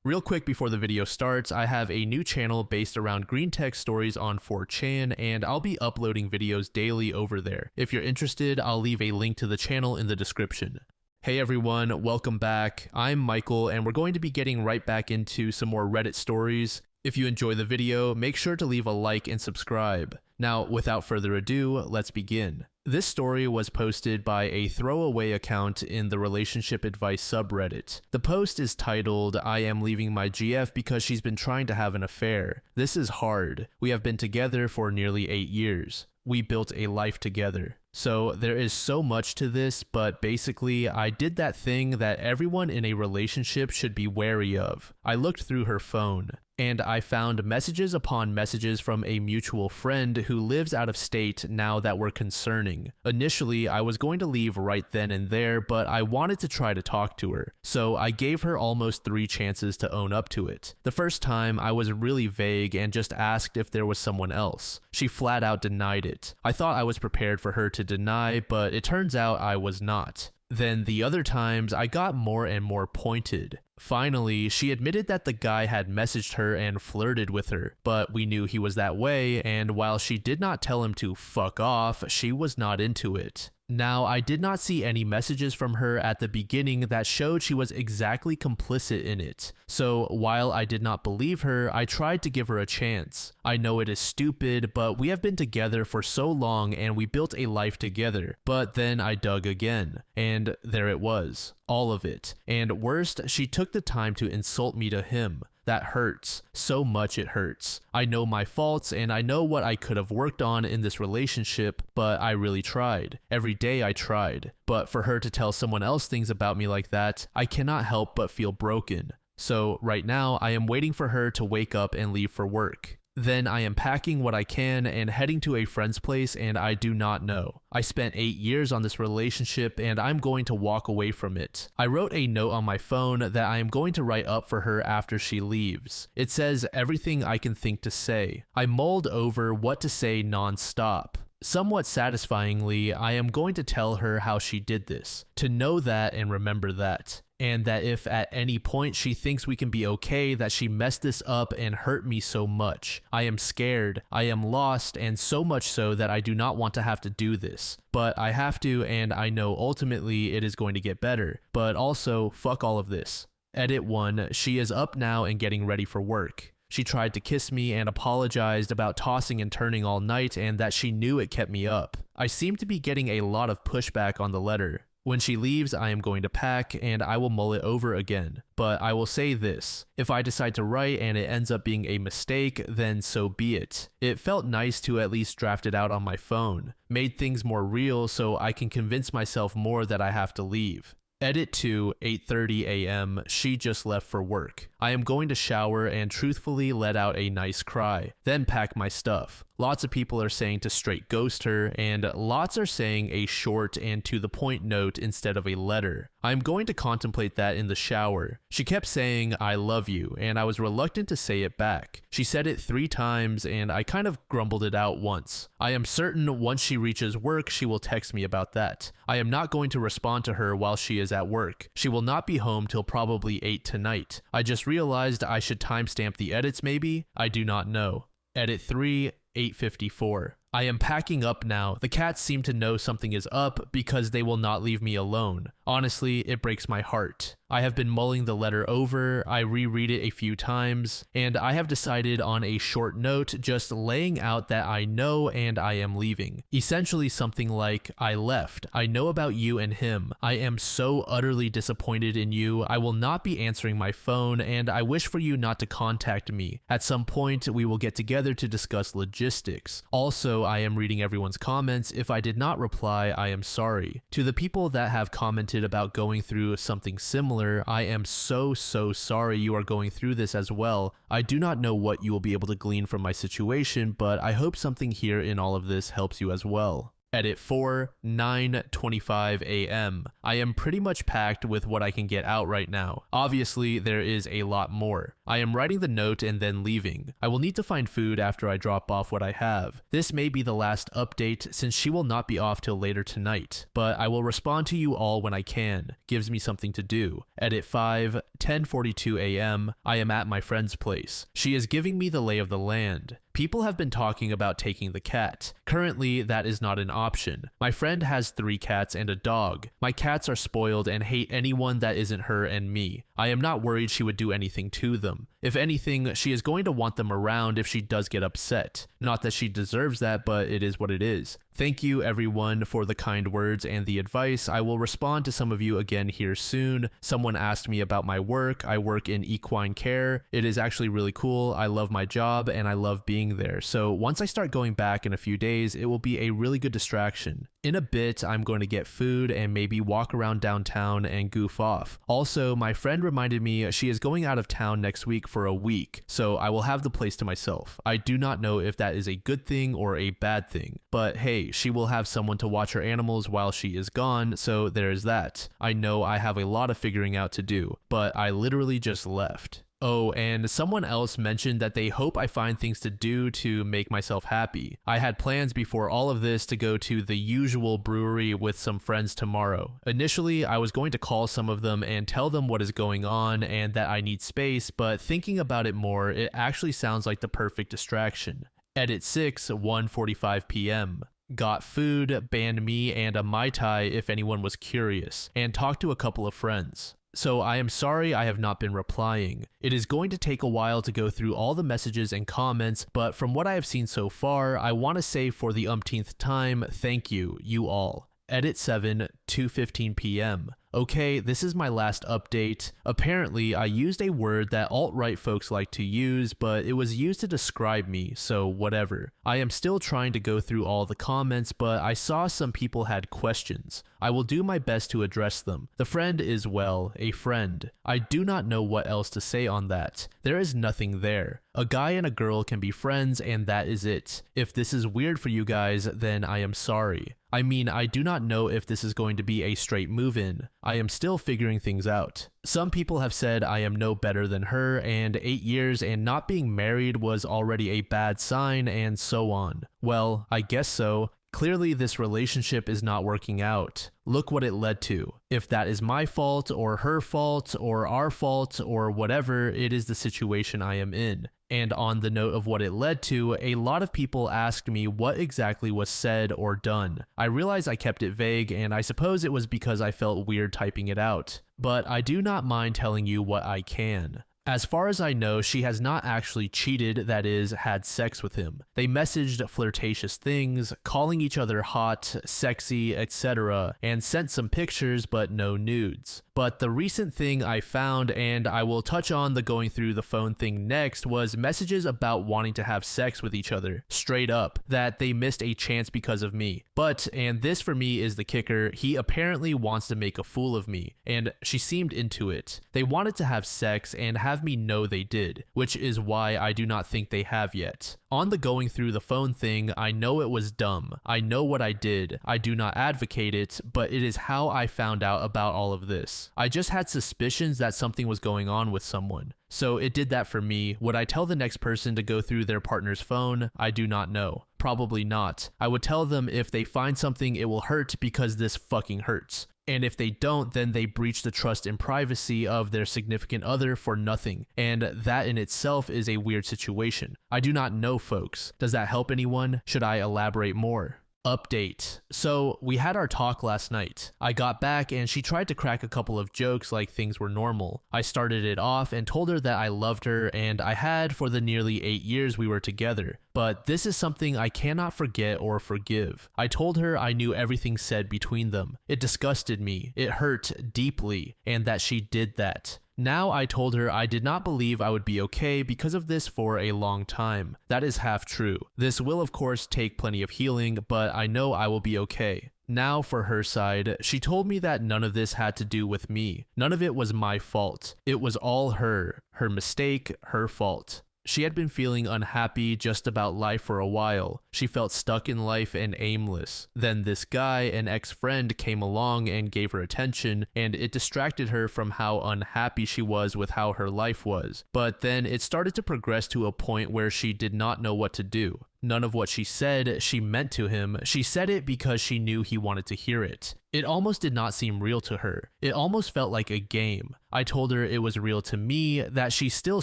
Real quick before the video starts, I have a new channel based around green text stories on 4chan, and I'll be uploading videos daily over there. If you're interested, I'll leave a link to the channel in the description. Hey everyone, welcome back. I'm Michael, and we're going to be getting right back into some more Reddit stories. If you enjoy the video, make sure to leave a like and subscribe. Now, without further ado, let's begin. This story was posted by a throwaway account in the relationship advice subreddit. The post is titled, "I am leaving my GF because she's been trying to have an affair. This is hard. We have been together for nearly 8 years. We built a life together." So there is so much to this, but basically I did that thing that everyone in a relationship should be wary of. I looked through her phone, and I found messages upon messages from a mutual friend who lives out of state now that were concerning. Initially, I was going to leave right then and there, but I wanted to try to talk to her, so I gave her almost 3 chances to own up to it. The first time, I was really vague and just asked if there was someone else. She flat out denied it. I thought I was prepared for her to deny, but it turns out I was not. Then the other times, I got more and more pointed. Finally, she admitted that the guy had messaged her and flirted with her, but we knew he was that way, and while she did not tell him to fuck off, she was not into it. Now, I did not see any messages from her at the beginning that showed she was exactly complicit in it. So while I did not believe her, I tried to give her a chance. I know it is stupid, but we have been together for so long and we built a life together. But then I dug again, and there it was. All of it. And worst, she took the time to insult me to him. That hurts. So much it hurts. I know my faults and I know what I could have worked on in this relationship, but I really tried. Every day I tried. But for her to tell someone else things about me like that, I cannot help but feel broken. So right now, I am waiting for her to wake up and leave for work. Then I am packing what I can and heading to a friend's place, and I do not know. I spent 8 years on this relationship and I'm going to walk away from it. I wrote a note on my phone that I am going to write up for her after she leaves. It says everything I can think to say. I mulled over what to say non-stop. Somewhat satisfyingly, I am going to tell her how she did this, to know that and remember that. And that if at any point she thinks we can be okay, that she messed this up and hurt me so much. I am scared, I am lost, and so much so that I do not want to have to do this. But I have to, and I know ultimately it is going to get better. But also, fuck all of this. Edit 1, she is up now and getting ready for work. She tried to kiss me and apologized about tossing and turning all night and that she knew it kept me up. I seem to be getting a lot of pushback on the letter. When she leaves, I am going to pack and I will mull it over again. But I will say this, if I decide to write and it ends up being a mistake, then so be it. It felt nice to at least draft it out on my phone, made things more real so I can convince myself more that I have to leave. Edit 2, 8:30 a.m. She just left for work. I am going to shower and truthfully let out a nice cry, then pack my stuff. Lots of people are saying to straight ghost her, and lots are saying a short and to the point note instead of a letter. I'm going to contemplate that in the shower. She kept saying, "I love you," and I was reluctant to say it back. She said it 3 times, and I kind of grumbled it out once. I am certain once she reaches work, she will text me about that. I am not going to respond to her while she is at work. She will not be home till probably 8 tonight. I just realized I should timestamp the edits maybe? I do not know. Edit 3, 8:54. I am packing up now. The cats seem to know something is up because they will not leave me alone. Honestly, it breaks my heart. I have been mulling the letter over, I reread it a few times, and I have decided on a short note just laying out that I know and I am leaving. Essentially something like, I left. I know about you and him. I am so utterly disappointed in you. I will not be answering my phone and I wish for you not to contact me. At some point, we will get together to discuss logistics. Also, I am reading everyone's comments. If I did not reply, I am sorry. To the people that have commented about going through something similar, I am so sorry you are going through this as well. I do not know what you will be able to glean from my situation, but I hope something here in all of this helps you as well. Edit 4, 9:25 a.m. I am pretty much packed with what I can get out right now. Obviously, there is a lot more. I am writing the note and then leaving. I will need to find food after I drop off what I have. This may be the last update since she will not be off till later tonight, but I will respond to you all when I can. Gives me something to do. Edit 5, 10:42 a.m. I am at my friend's place. She is giving me the lay of the land. People have been talking about taking the cat. Currently, that is not an option. My friend has 3 cats and a dog. My cats are spoiled and hate anyone that isn't her and me. I am not worried she would do anything to them. If anything, she is going to want them around if she does get upset. Not that she deserves that, but it is what it is. Thank you everyone for the kind words and the advice. I will respond to some of you again here soon. Someone asked me about my work. I work in equine care. It is actually really cool. I love my job and I love being there. So once I start going back in a few days, it will be a really good distraction. In a bit, I'm going to get food and maybe walk around downtown and goof off. Also, my friend reminded me she is going out of town next week for a week, so I will have the place to myself. I do not know if that is a good thing or a bad thing, but hey, she will have someone to watch her animals while she is gone, so there is that. I know I have a lot of figuring out to do, but I literally just left. Oh, and someone else mentioned that they hope I find things to do to make myself happy. I had plans before all of this to go to the usual brewery with some friends tomorrow. Initially, I was going to call some of them and tell them what is going on and that I need space, but thinking about it more, it actually sounds like the perfect distraction. Edit 6, 1:45 p.m. Got food, banned me and a Mai Tai if anyone was curious, and talked to a couple of friends. So I am sorry I have not been replying. It is going to take a while to go through all the messages and comments, but from what I have seen so far, I want to say for the umpteenth time, thank you, you all. Edit 7, 2:15 p.m. Okay, this is my last update. Apparently, I used a word that alt-right folks like to use, but it was used to describe me, so whatever. I am still trying to go through all the comments, but I saw some people had questions. I will do my best to address them. The friend is, well, a friend. I do not know what else to say on that. There is nothing there. A guy and a girl can be friends, and that is it. If this is weird for you guys, then I am sorry. I mean, I do not know if this is going to be a straight move-in. I am still figuring things out. Some people have said I am no better than her, and 8 years and not being married was already a bad sign, and so on. Well, I guess so. Clearly, this relationship is not working out. Look what it led to. If that is my fault, or her fault, or our fault, or whatever, it is the situation I am in. And on the note of what it led to, a lot of people asked me what exactly was said or done. I realize I kept it vague, and I suppose it was because I felt weird typing it out. But I do not mind telling you what I can. As far as I know, she has not actually cheated, that is, had sex with him. They messaged flirtatious things, calling each other hot, sexy, etc., and sent some pictures but no nudes. But the recent thing I found, and I will touch on the going through the phone thing next, was messages about wanting to have sex with each other, straight up, that they missed a chance because of me. But, and this for me is the kicker, he apparently wants to make a fool of me, and she seemed into it. They wanted to have sex and have me know they did, which is why I do not think they have yet. On the going through the phone thing, I know it was dumb. I know what I did. I do not advocate it, but it is how I found out about all of this. I just had suspicions that something was going on with someone. So it did that for me. Would I tell the next person to go through their partner's phone? I do not know. Probably not. I would tell them if they find something it will hurt because this fucking hurts. And if they don't, then they breach the trust and privacy of their significant other for nothing. And that in itself is a weird situation. I do not know, folks. Does that help anyone? Should I elaborate more? Update. So we had our talk last night. I got back and she tried to crack a couple of jokes like things were normal. I started it off and told her that I loved her and I had for the nearly 8 years we were together. But this is something I cannot forget or forgive. I told her I knew everything said between them. It disgusted me. It hurt deeply, and that she did that. Now I told her I did not believe I would be okay because of this for a long time. That is half true. This will of course take plenty of healing, but I know I will be okay. Now for her side, she told me that none of this had to do with me. None of it was my fault. It was all her mistake, her fault. She had been feeling unhappy just about life for a while. She felt stuck in life and aimless. Then this guy, an ex-friend, came along and gave her attention, and it distracted her from how unhappy she was with how her life was. But then it started to progress to a point where she did not know what to do. None of what she said she meant to him. She said it because she knew he wanted to hear it. It almost did not seem real to her. It almost felt like a game. I told her it was real to me, that she still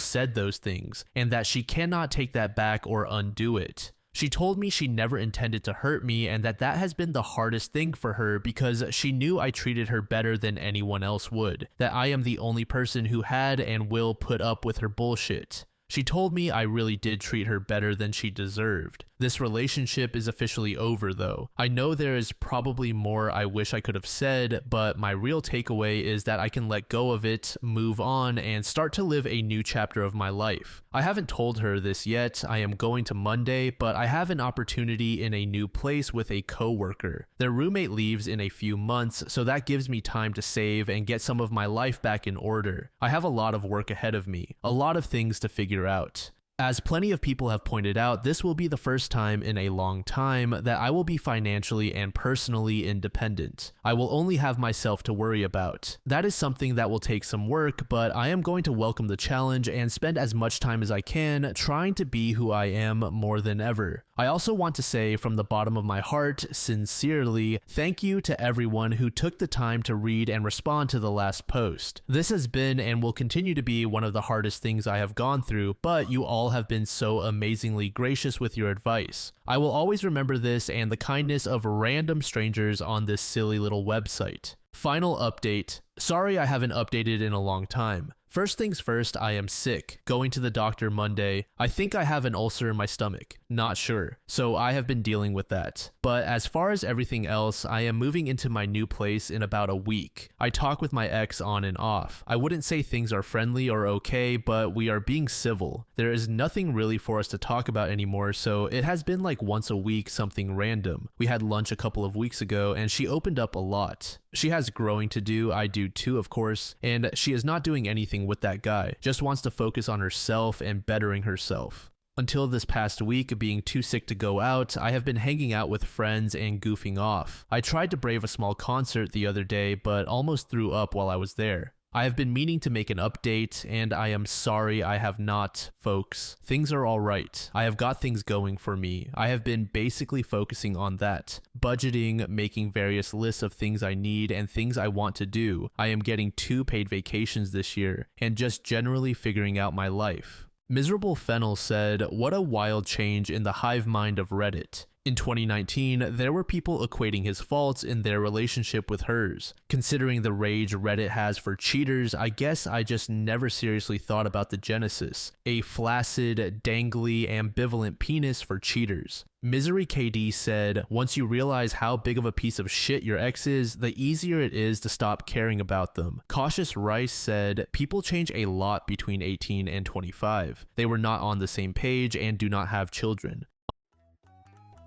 said those things, and that she cannot take that back or undo it. She told me she never intended to hurt me and that has been the hardest thing for her because she knew I treated her better than anyone else would, that I am the only person who had and will put up with her bullshit. She told me I really did treat her better than she deserved. This relationship is officially over though. I know there is probably more I wish I could have said, but my real takeaway is that I can let go of it, move on, and start to live a new chapter of my life. I haven't told her this yet. I am going to Monday, but I have an opportunity in a new place with a coworker. Their roommate leaves in a few months, so that gives me time to save and get some of my life back in order. I have a lot of work ahead of me, a lot of things to figure out. As plenty of people have pointed out, this will be the first time in a long time that I will be financially and personally independent. I will only have myself to worry about. That is something that will take some work, but I am going to welcome the challenge and spend as much time as I can trying to be who I am more than ever. I also want to say from the bottom of my heart, sincerely, thank you to everyone who took the time to read and respond to the last post. This has been and will continue to be one of the hardest things I have gone through, but you all have been so amazingly gracious with your advice. I will always remember this and the kindness of random strangers on this silly little website. Final update. Sorry I haven't updated in a long time. First things first, I am sick. Going to the doctor Monday. I think I have an ulcer in my stomach. Not sure. So I have been dealing with that. But as far as everything else, I am moving into my new place in about a week. I talk with my ex on and off. I wouldn't say things are friendly or okay, but we are being civil. There is nothing really for us to talk about anymore, so it has been like once a week something random. We had lunch a couple of weeks ago and she opened up a lot. She has growing to do, I do too of course, and she is not doing anything with that guy, just wants to focus on herself and bettering herself. Until this past week, being too sick to go out, I have been hanging out with friends and goofing off. I tried to brave a small concert the other day, but almost threw up while I was there. I have been meaning to make an update, and I am sorry I have not, folks. Things are alright. I have got things going for me. I have been basically focusing on that. Budgeting, making various lists of things I need and things I want to do. I am getting 2 paid vacations this year, and just generally figuring out my life. Miserable Fennel said, "What a wild change in the hive mind of Reddit. In 2019, there were people equating his faults in their relationship with hers. Considering the rage Reddit has for cheaters, I guess I just never seriously thought about the genesis. A flaccid, dangly, ambivalent penis for cheaters." Misery KD said, "Once you realize how big of a piece of shit your ex is, the easier it is to stop caring about them." Cautious Rice said, "People change a lot between 18 and 25. They were not on the same page and do not have children."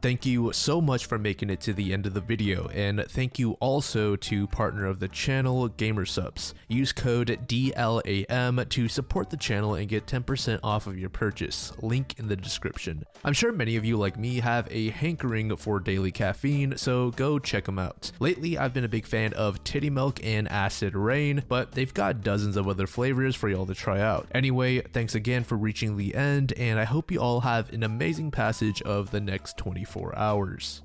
Thank you so much for making it to the end of the video, and thank you also to partner of the channel, Gamersupps. Use code DLAM to support the channel and get 10% off of your purchase, link in the description. I'm sure many of you like me have a hankering for daily caffeine, so go check them out. Lately, I've been a big fan of Titty Milk and Acid Rain, but they've got dozens of other flavors for y'all to try out. Anyway, thanks again for reaching the end, and I hope you all have an amazing passage of the next 24 hours.